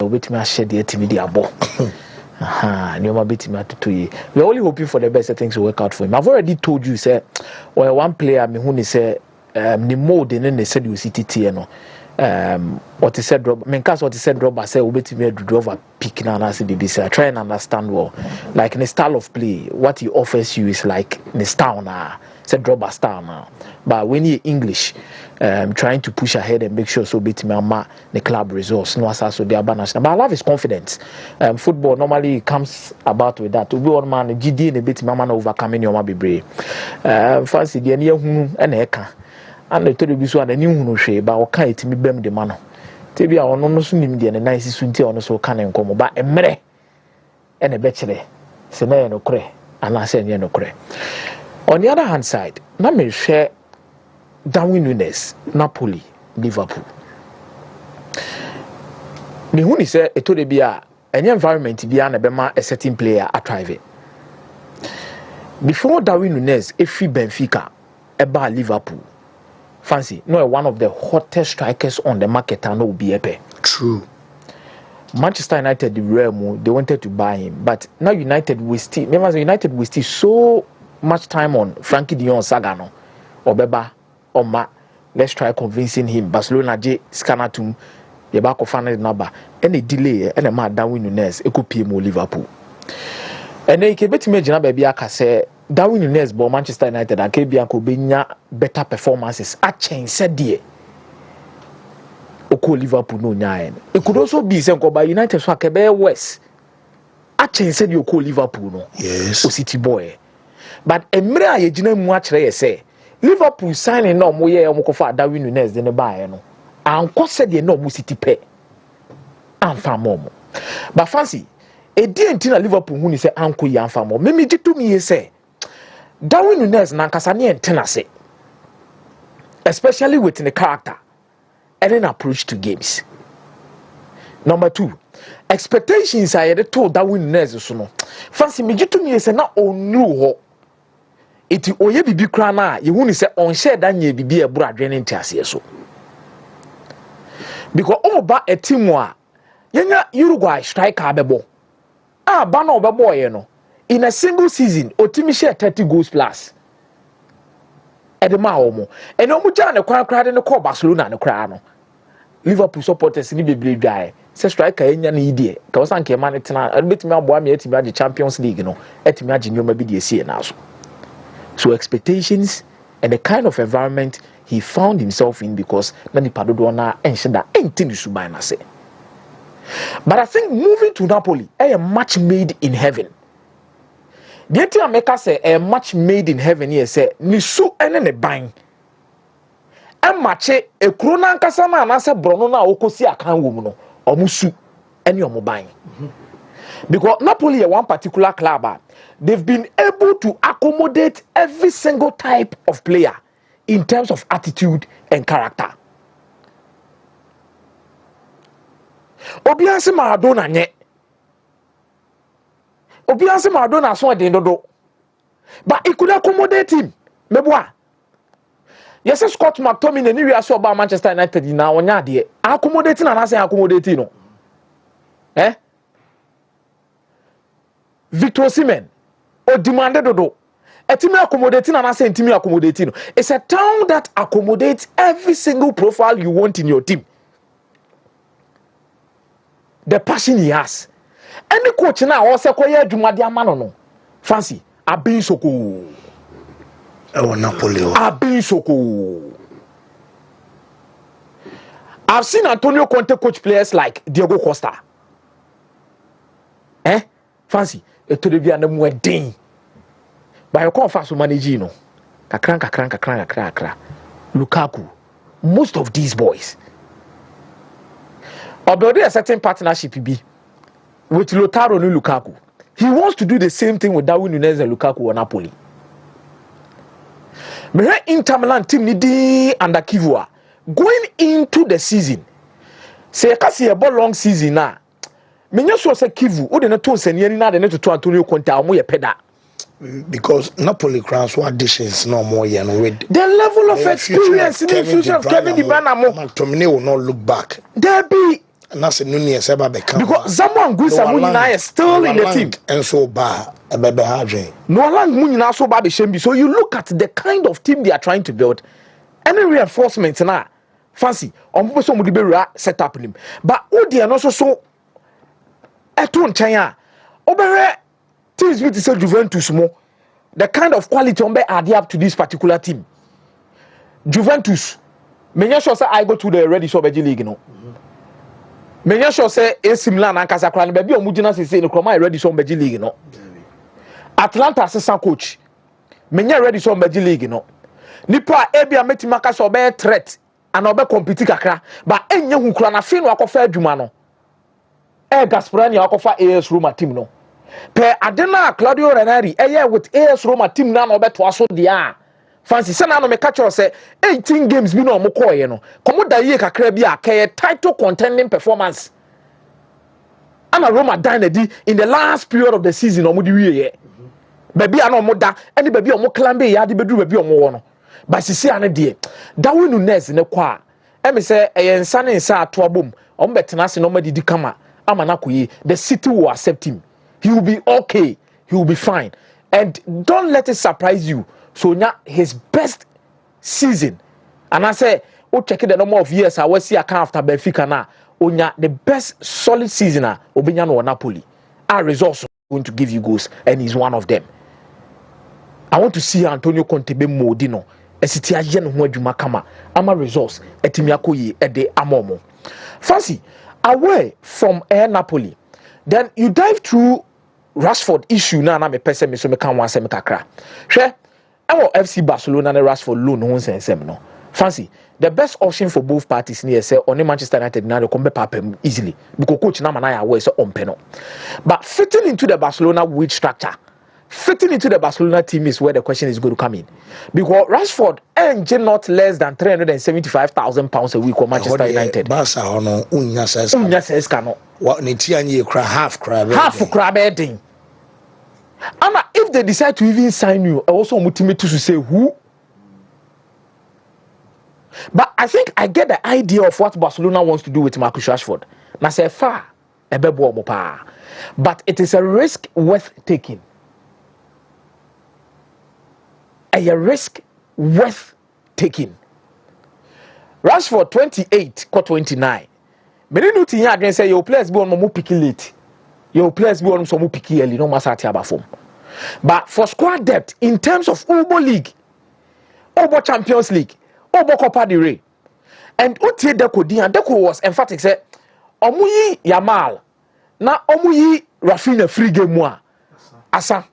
wait me share the team the abo. Nyoma bit me to ye. We're only hoping for the best things to work out for him. I've already told you, say, well, one player me who say the mode and then they said you see TT no. What he said drop case what he said drop I say wait me to drop a pick now and I say BBC. I try and understand well. Like in the style of play, what he offers you is like in the style now. Said drop a style now. But when you English, trying to push ahead and make sure so bit me the club results no so they are national. But I love his confidence. Football normally comes about with that. To be one man GD and a bit man overcoming your be brave. Fancy the near who and eka. And the told you so and new no shade, but okay to me bem the man. Tibia or no soon in the nice sunti on so can and come but a mere and a bachelor. Sene no cre and I said no cre. On the other hand side, let me share Darwin Núñez, Napoli, Liverpool. Me who ni say eto de bia any environment bia na bema a certain player a thrive. Before Darwin Núñez efi Benfica eba Liverpool. Fancy, no one of the hottest strikers on the market and no be epe. True. Manchester United the realm they wanted to buy him, but now United wasted. Remember United wasted so much time on Frankie de Jong saga no. Obeba Oma, let's try convincing him. Barcelona J Scanatum, the back of final number. Any delay, and a mad Darwin Núñez, it could PM Liverpool. And then you can bet me, baby, I can say Darwin Núñez, but Manchester United, and KBA could be better performances. A change said, dear. Oko Liverpool no nine. It could also be sent by United so Quebec West. A change said you call Liverpool no. Yes. O City boy. But Emre ye jina mu akere say. Liverpool signing no mo ye mo kofa Darwin Núñez de ne bae no. Anko said ye no mo City pe. Anfa mo. But fancy, e di enti na Liverpool hu ni say anko ye anfa mo. Me jitu mi ye say Darwin Núñez na nkasa ne enten ase. Especially with the character and an approach to games. Number 2, expectations are the told Darwin Núñez so no. Fancy me jitu mi ye say na onu ho. Iti oye bibi kra na ye hu ni say on share da nya bibi e bura adwene ntiase so because oba a team a yenya Uruguay striker abebo ba na obebo ye no in a single season otimi share 30 goals plus edema omo ene omu ja ne kra de ne call Barcelona ne kra no Liverpool supporters ni bebre dwae say striker yenya na idie ka wasan ke ma ne tena betimi aboa me etimi age Champions League no etimi age nyoma bi de sie na so. So expectations and the kind of environment he found himself in because nani padodo na enshida enti subai na say. But I think moving to Napoli a match made in heaven. The thing America say a match made in heaven here say ni su ene ne ban. A match e krona nkasa na say brono na okosi akan wo mu no omusu ene omoban. Because Napoli is one particular club. They've been able to accommodate every single type of player in terms of attitude and character. Obianse Maradona nye. Obianse Maradona so de dodo. But it could accommodate him. Meboa. Yes, Scott McTominay ni we so about Manchester United na onya de. Accommodating and I say accommodating no. Victor Osimhen or demanded dodo. A team accommodating and I say team accommodating. It's a town that accommodates every single profile you want in your team. The passion he has. Any coach now also koye adwuma dia mano no. Fancy Abin Soko. Napoli. Abin Soko. I've seen Antonio Conte coach players like Diego Costa. Fancy eto de bia na mu adin ba yo kon fa so manage no kakran Lukaku, most of these boys although a certain partnership be with Lautaro and Lukaku, he wants to do the same thing with Darwin Núñez and Lukaku or Napoli. Me Inter Milan team ni di under Kivua going into the season say kasi a long season na Menya so say Kivu, o de na to nsani na de na to Antonio Conte a mo ye peda. Because Napoli crowns what additions no more yan with the level of experience in the future of Kevin De Bruyne mo. McTominay will not look back. There be Nasa Nunez ever become because Zaman Gusa Munina is still in the team. And so bad a baby hadre. No Alang Munina so baby Shembi. So you look at the kind of team they are trying to build. Any reinforcement now. Fancy on person would be set up him. But Odi and also so Eton China. Obere teams with the Juventus more. The kind of quality on add up to this particular team. Juventus. Menya sure say I go to the ready so league no. Menya sure say AC Milan and Casacran baby omugina say no kroma ready so league no. Atlanta assistant coach. Menya ready so league no. Nipa ebia metimaka so be threat and obe compete kakra but enye hu kura na fe no akofa adwuma no. Gasperani akofa AS Roma team no. Pe adena Claudio Ranieri with AS Roma team na no beto aso dia. Fancy say na no me catch say 18 games bi no mo koye no. Komo da ye kakra bi a title contending performance. Ana Roma dynasty in the last period of the season omo di wiye. Baby ana omo da any baby omo clambe ya de bedru baby omo wo no. But sisi ane de da winu nurse ne kwa e me say nsa ne nsa ato abom omo betena se no ma didi kama ama na koyi the city will accept him. He will be okay. He will be fine. And don't let it surprise you. So now his best season. And I say, oh check the number of years I will see account after Benfica now. Onya the best solid season Obinyano or Napoli. Our results going to give you goals, and he's one of them. I want to see Antonio Conte be modino. Esitia yen ho adwuma kama. Ama results etimiakoyi ede amomo. Fancy away from Napoli. Then you dive through Rashford issue na me pese me so me kan wan se me kakra. Hwe ewo FC Barcelona na Rashford loan ho nsensem no. Fancy the best option for both parties near say on Manchester United na they come be papem easily because coach na man aware say on no. But fitting into the Barcelona wage structure, fitting into the Barcelona team is where the question is going to come in. Because Rashford earns not less than £375,000 a week for Manchester United. Barca ono unya says cano. What Nitianye cry half crab. Half crab eating. And if they decide to even sign you, also motivate to say who. But I think I get the idea of what Barcelona wants to do with Marcus Rashford. Now say far a bebo mopa. But it is a risk worth taking. A risk worth taking. Rashford 28, 29. Many new thing again say your players be on mo pick late. Your players be on so mo pick early, no matter what form. But for squad depth, in terms of Uber League, Uber Champions League, Uber Copa del Rey, and Utie Deco was emphatic say, Omuyi Yamal, na Omuyi Rafinha free game moi. Asa.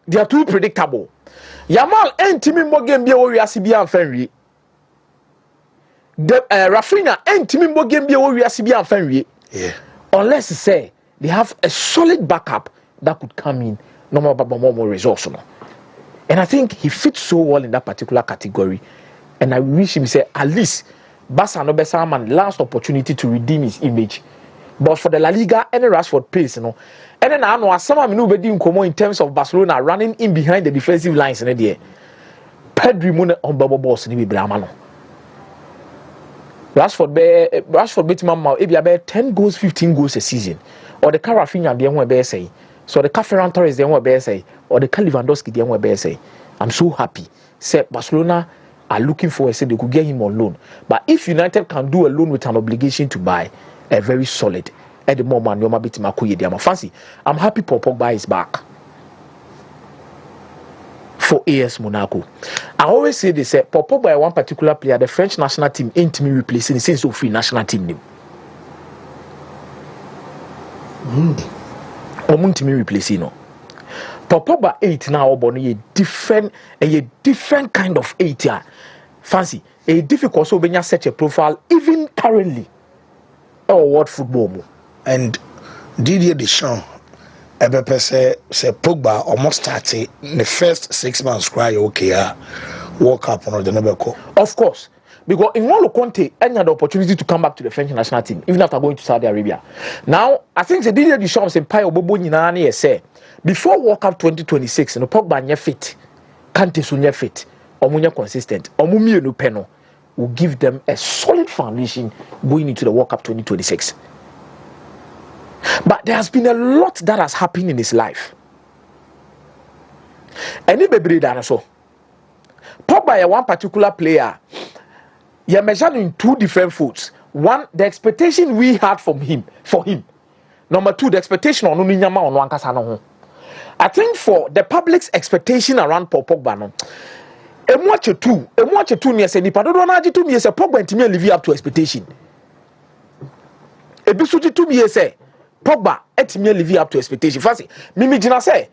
They are too predictable. Yamal ain't teaming more game be ori asibia and Fenry. The Rafinha ain't teaming more game be ori asibia and Fenry. Yeah. Unless say they have a solid backup that could come in no more resource. No. And I think he fits so well in that particular category. And I wish him say at least Barca no better man last opportunity to redeem his image. But for the La Liga, any Rashford pace, you know. And then I know some of you in terms of Barcelona running in behind the defensive lines in the Pedri Mune on Bubble Boss in the Blamano. Rashford beat Mamma, if you have 10 goals, 15 goals a season. Or the Carafinha, the one say. So the Ferran Torres, the one say. Or the Lewandowski, the one say. I'm so happy. Say Barcelona are looking for, say they could get him on loan. But if United can do a loan with an obligation to buy, a very solid at the moment, no matter what fancy. I'm happy Pogba is back for AS Monaco. I always say this: Pogba one particular player, the French national team ain't me replacing since so free national team name. Omunti me replacing no. Pogba 8 now, but a different kind of 8 yeah. Fancy a difficult so when you set a profile even currently. Oh, what football? And Didier Deschamps, Ebepe say Pogba almost started in the first 6 months. Cry okay, walk up on the Nebeko. Of course, because in N'Golo Conte, any other opportunity to come back to the French national team, even after going to Saudi Arabia. Now, I think the Didier Deschamps and Payo Bobo Ninani say before World Cup 2026, no Pogba nye fit, Kante so nye fit, omunya consistent, omumie no peno. will give them a solid foundation going into the World Cup 2026. But there has been a lot that has happened in his life. Any baby dinosaur. Pogba, one particular player, you measured in two different folds. One, the expectation we had for him. Number two, the expectation on Uninyama on Wankasano. I think for the public's expectation around Pogba, no. A me say nipa dodo na agi to me say Pogba ntimi live up to expectation. Ebisuji to me say Pogba ntimi live up to expectation. Fancy, Mimi Gina say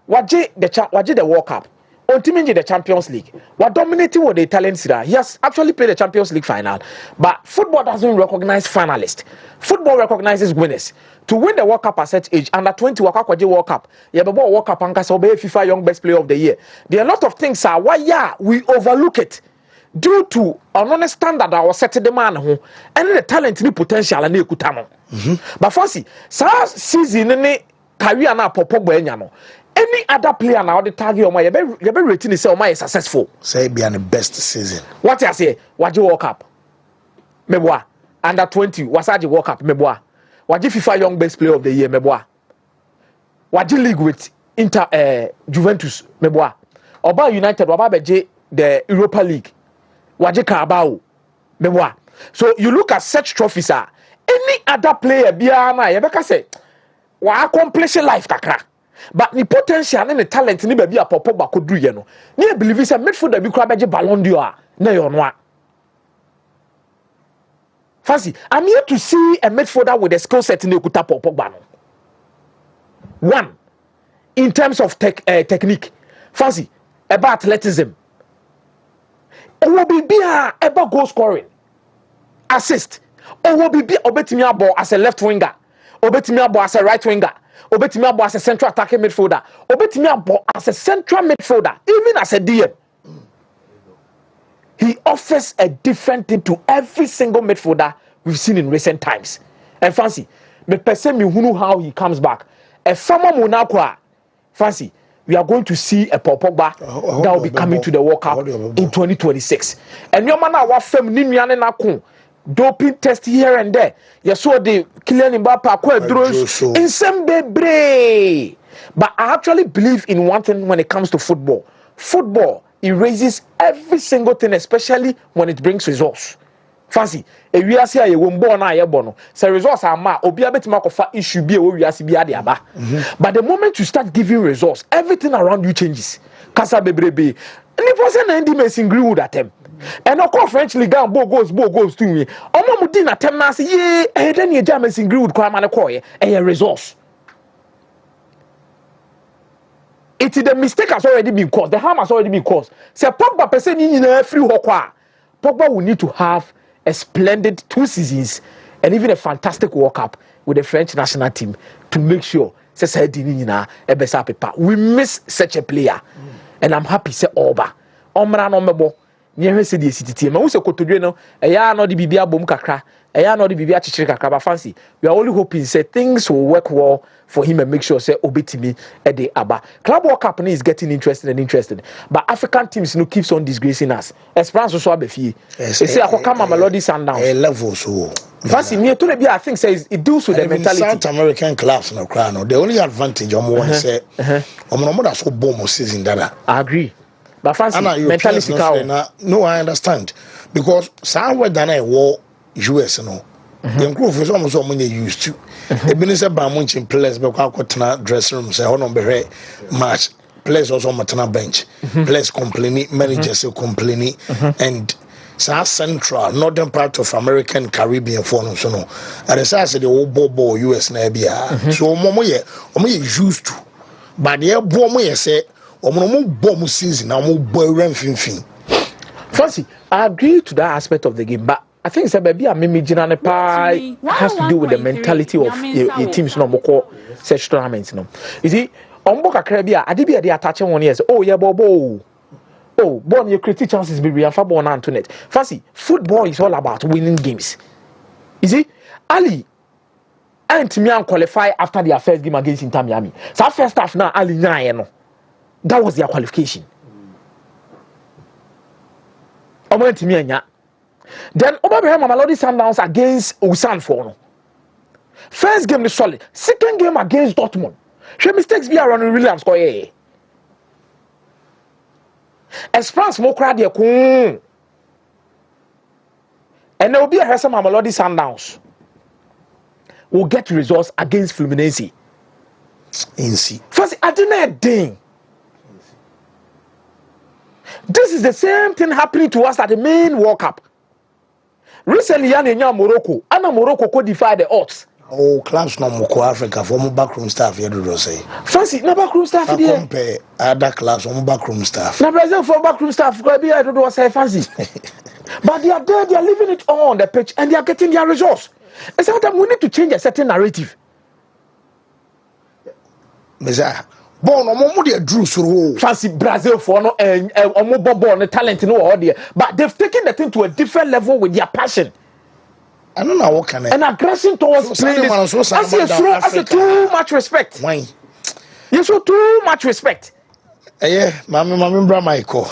waje the World Cup. Ultimately the Champions League. What dominating with the Italian Serie A. He has actually played the Champions League final, but football doesn't recognize finalists. Football recognizes winners. To win the World Cup at such age, under 20 Wakakwaje World Cup, you have a World Cup and FIFA Young Best Player of the Year. There are a lot of things why we overlook it due to an honest standard that was set to the man who and the talent and potential and the But fancy, season any career na Pogba enyano. Any other player now the target on my you be rating is my successful. Say be the best season. What I say? Waje World Cup. Meboa. Under 20 Wasaji World Cup. Meboa. Waje FIFA Young Best Player of the Year. Meboa. Waje League with Juventus. Meboa. Oba United. Waba beje the Europa League. Waje Carabao. Meboa. So you look at such trophies. Any other player biana you beka say wa accomplish life kakra. But the potential and the talent ni baby a Pogba could do you know. Ni believe say midfielder bi kura beje Ballon d'Or na yo no a. Fancy, I'm here to see a midfielder with a skill set in the Kuta Pogba no. One, in terms of technique. Fancy, about athleticism. Owo bi about goal scoring. Assist. Owo bi obetimi abo as a left winger. Obetimi abo as a right winger. Obetimi abo as a central attacking midfielder. Obetimi abo as a central midfielder, even as a DM. He offers a different thing to every single midfielder we've seen in recent times. And fancy, me person me who know how he comes back. A former Monaco, fancy, we are going to see a Pogba that will be coming to the World Cup in 2026. And your man our fam ninuane na ko doping test here and there. You saw the Kylian Mbappe drones in some bebre. But I actually believe in one thing when it comes to football. Football erases every single thing, especially when it brings results. Fancy, a we are say a wombo na yebono. Say results are ma obi abetima kofa issue bi e we are bi ade aba. But the moment you start giving results, everything around you changes. Kasa bebrebe. Any person na ndi messing agree with them. And of course French League and bo goals to me. Omo mu din atem na say ye e den ye jam messing agree with kwa ma ne koye e results. It is the mistake has already been caused. The harm has already been caused. Say Pogba person in free hokwa. Pogba will need to have a splendid 2 seasons and even a fantastic World Cup with the French national team to make sure we miss such a player. And I'm happy say Oba. Omra no mebo. Nye se die city. Ma wo se kotodwe no. Eya no di bibia bom kakra. Eya no di bibia chichiri kakra ba fancy. We are only hoping say things will work well for him and make sure say obetimi e de aba. Club World Cup is getting interested. But African teams keeps on disgracing us. Esperance so abefie. They say akokama Melody Sundowns. A level so. Fancy me to be I think says it deals with the mentality. South American clubs no crown. The only advantage want to say omo that so bomb season that. I agree. But fancy mentality no, I understand because somewhere than I war US no. The group is almost so many used to. Ebini say ba munching players be kwa kwatena dressing room say hono be match players also matena bench. Players complaining, managers complaining and South Central, northern part of American Caribbean for no so no. And as I said the old bobo US na bia. So omo ye used to. But the bomo ye say omo bomb season na omo boy ran finfin. Fancy, I agree to that aspect of the game, but I think say baby Mimi Gina has to do with the mentality of your teams no more such tournaments no. You see, ombo kakra bia ade bia dey attach one years. Oh yeah bobo. Oh, born your create chances be real for born Antoinette. Fancy, football is all about winning games. You see, Ali and Mian qualify after their first game against Inter Miami. So first half now Ali no. That was their qualification. Omo Timianya Then Obabraham Mamelodi Sundowns against Ulsan for no. First game is solid. Second game against Dortmund. She mistakes be around Williams ko eh. Esperance mo kra de kun. And there will be a Hesa Mamelodi Sundowns. Will get results against Fluminense. Insi. First, I didn't ding. This is the same thing happening to us at the main World Cup. Recently, Yanninya Morocco, and Morocco codified the odds. Oh, clubs no Moko Africa for my backroom staff here do say. Fancy, no backroom staff I here. compare other clubs on backroom staff. Now, Brazil for backroom staff, I don't know what say fancy. But they are there, they are leaving it all on the pitch, and they are getting their results. And sometimes we need to change a certain narrative. Mesa, bon, no they drew through. Fancy Brazil for no and the talent no all there, but they've taken the thing to a different level with their passion. I don't know what can I. And aggression towards players. I say too much respect. Why? You show too much respect. Yeah, Mami Bra Michael.